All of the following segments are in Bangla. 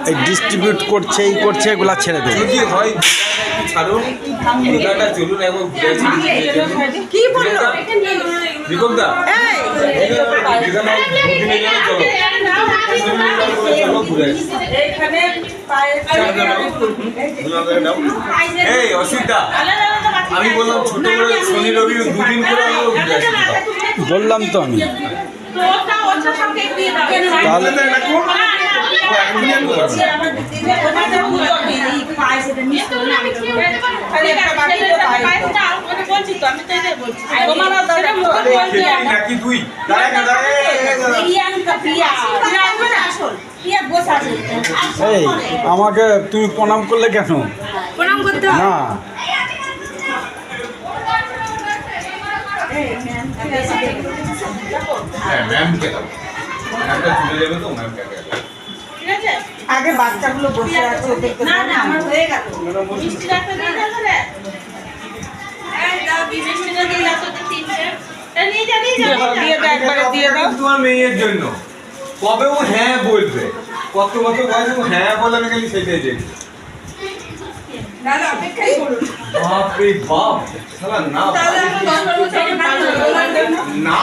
এই ডিস্ট্রিবিউট করছে এই করছে এগুলা ছেড়ে দেবে। যদি হয় ছাড়ুন, ভিডিওটা চলুন এবং কি বললো বিকল্পটা এই অসুবিধা আমি বললাম ছোট করে শনি রবি দুদিন করে বললাম তো আমি তাহলে নাকি তুই এই আমাকে তুমি প্রণাম করলে কেন? প্রণাম করতে না ম্যামকে দাও, ম্যামটা চলে যাবে তো ম্যামকে আগে বাচ্চাগুলো বসে আছে ওদেরকে না না আমার হয়ে গেল মিষ্টি রাখতে দিয়ে দাও রে এই দাও মিষ্টি না দিয়ে দাও তো তিনটে নিয়ে যা দিয়ে দাও একবারে দিয়ে দাও তোমার মেয়ের জন্য কবে ও হ্যাঁ বলবে, কত বছর বয়সে ও হ্যাঁ বলে আমি খালি সেটাই দেখি। দাদা অপেক্ষাই করুন বাপরে বাপ শালা না তাহলে আমরা 10 বছর থেকে না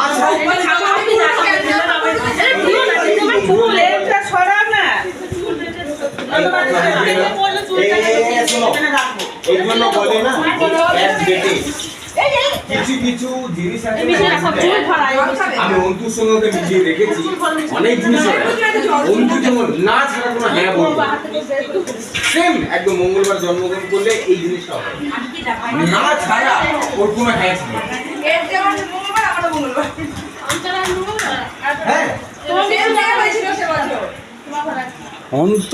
তোমার ফুল এটা ছড়া না এই জন্য বলে না এক ডেটে কিছু কিছু জিনিস আছে আমি অন্তুর সঙ্গে মিলিয়ে দেখেছি অনেক জিনিস অন্তু যেমন না ছাড়া কোনো হ্যাঁ বলবো সেম একদম মঙ্গলবার জন্মগ্রহণ করলে এই জিনিসটা হবে না ছাড়া ওর কোনো হ্যাঁ ছিল হ্যাঁ অন্ত